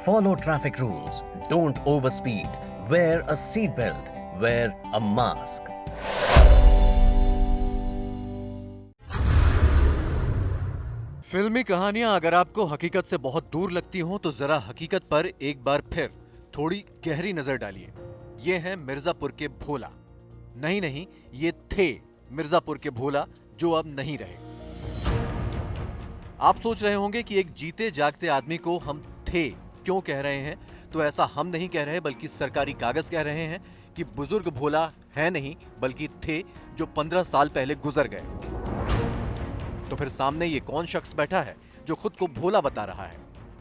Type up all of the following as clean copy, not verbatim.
Follow traffic rules. Don't overspeed. Wear a seatbelt. Wear a mask. फिल्मी कहानियां अगर आपको हकीकत से बहुत दूर लगती हों तो जरा हकीकत पर एक बार फिर थोड़ी गहरी नजर डालिए। ये हैं मिर्जापुर के भोला। नहीं, ये थे मिर्जापुर के भोला जो अब नहीं रहे। आप सोच रहे होंगे कि एक जीते जागते आदमी को हम थे क्यों कह रहे हैं, तो ऐसा हम नहीं कह रहे बल्कि सरकारी कागज कह रहे हैं कि बुजुर्ग भोला है नहीं बल्कि थे जो 15 साल पहले गुजर गए। तो फिर सामने ये कौन शख्स बैठा है जो खुद को भोला बता रहा है?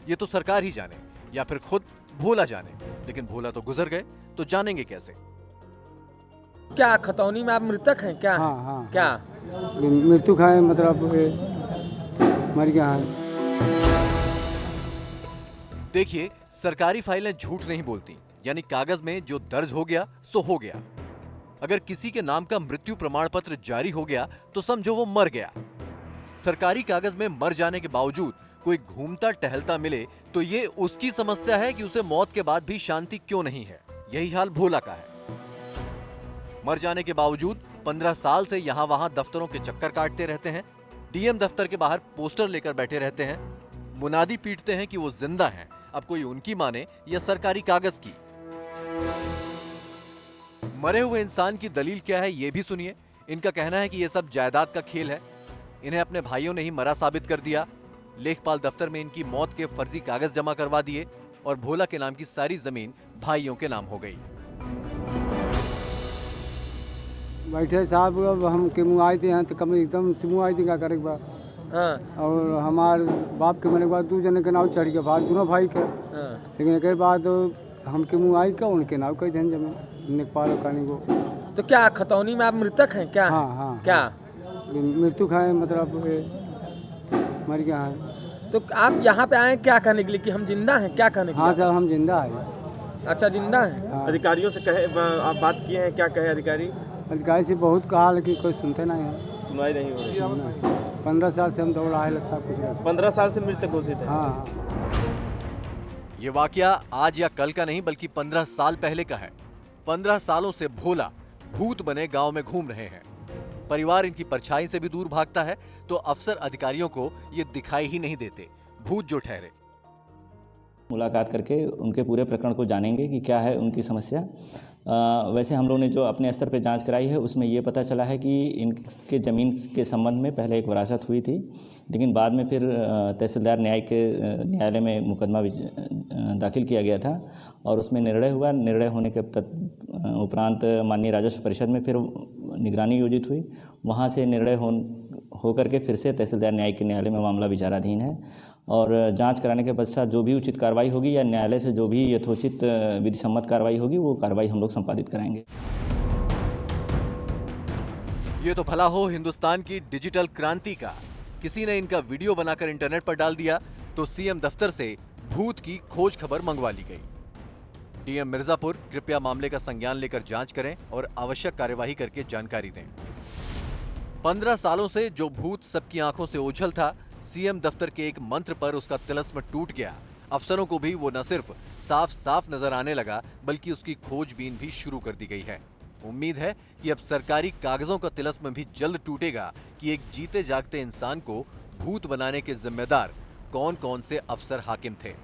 ये तो सरकार ही जाने या फिर खुद भोला जाने, लेकिन भोला तो गुजर गए तो जानेंगे कैसे? क्या खतौनी में आप मृतक हैं क्या? हाँ, क्या मृत्यु खाए मतलब मर गया है। देखिए, सरकारी फाइलें झूठ नहीं बोलती, यानी कागज में जो दर्ज हो गया सो हो गया। अगर किसी के नाम का मृत्यु प्रमाण पत्र जारी हो गया तो समझो वो मर गया। सरकारी कागज में मर जाने के बावजूद कोई घूमता टहलता मिले तो ये उसकी समस्या है कि उसे मौत के बाद भी शांति क्यों नहीं है। यही हाल भोला का है। मर जाने के बावजूद 15 साल से यहां वहां दफ्तरों के चक्कर काटते रहते हैं, डीएम दफ्तर के बाहर पोस्टर लेकर बैठे रहते हैं, मुनादी पीटते हैं कि वो जिंदा हैं। अब कोई उनकी माने या सरकारी कागज की। मरे हुए इंसान की दलील क्या है ये भी सुनिए। इनका कहना है कि यह सब जायदाद का खेल है, इन्हें अपने भाइयों ने ही मरा साबित कर दिया। लेखपाल दफ्तर में इनकी मौत के फर्जी कागज जमा करवा दिए और भोला के नाम की सारी जमीन भाइयों के नाम हो गई। बैठे साहब अब हम के मुँह आए थे यहाँ तो कम एकदम से मुँह आए थे क्या करे बा। हाँ, और हमारे बाप के मरे के बाद 2 जने के नाव चढ़ गया भाई दोनों भाई के। हाँ। लेकिन एक बाद हम के मुँह आए का उनके नाव कई दिन जमीन नेपाल कानी को। तो क्या खतौनी में आप मृतक हैं क्या? हाँ, क्या मृत्यु खाए मतलब मर गया है। तो आप यहाँ पे आए क्या कहने के लिए कि हम जिंदा हैं? क्या कहने के हाँ लिए? साहब हम जिंदा है। अच्छा, जिंदा हैं। हाँ। अधिकारियों से कहे आप बात किए हैं, क्या कहे अधिकारी? अधिकारी से बहुत कहा लेकिन कोई सुनते नहीं है। सुनवाई नहीं हो रही। 15 साल से हम दौड़ा है सब कुछ। 15 साल से मृत घोषित है। हाँ। ये वाकया आज या कल का नहीं बल्कि 15 साल पहले का है। 15 सालों से भोला भूत बने गांव में घूम रहे हैं। परिवार इनकी परछाई से भी दूर भागता है तो अफसर अधिकारियों को ये दिखाई ही नहीं देते, भूत जो ठहरे। मुलाकात करके उनके पूरे प्रकरण को जानेंगे कि क्या है उनकी समस्या। वैसे हम लोग ने जो अपने स्तर पे जांच कराई है उसमें ये पता चला है कि इनके ज़मीन के संबंध में पहले एक वरासत हुई थी, लेकिन बाद में फिर तहसीलदार न्यायालय में मुकदमा दाखिल किया गया था और उसमें निर्णय हुआ। निर्णय होने के उपरांत माननीय राजस्व परिषद में फिर निगरानी योजित हुई। वहाँ से निर्णय हो करके फिर से तहसीलदार न्यायिक न्यायालय में मामला विचाराधीन है और जांच कराने के पश्चात जो भी उचित कार्रवाई होगी या न्यायालय से जो भी यथोचित विधि सम्मत कार्रवाई होगी वो कार्रवाई हम लोग संपादित कराएंगे। ये तो भला हो हिंदुस्तान की डिजिटल क्रांति का। किसी ने इनका वीडियो बनाकर इंटरनेट पर डाल दिया तो सीएम दफ्तर से भूत की खोज खबर मंगवा ली गई। डीएम मिर्जापुर कृपया मामले का संज्ञान लेकर जांच करें और आवश्यक कार्यवाही करके जानकारी दें। 15 सालों से जो भूत सबकी आंखों से ओझल था, सीएम दफ्तर के एक मंत्र पर उसका तिलस्म टूट गया। अफसरों को भी वो न सिर्फ साफ साफ नजर आने लगा बल्कि उसकी खोजबीन भी शुरू कर दी गई है। उम्मीद है कि अब सरकारी कागजों का तिलस्म भी जल्द टूटेगा कि एक जीते जागते इंसान को भूत बनाने के जिम्मेदार कौन कौन से अफसर हाकिम थे।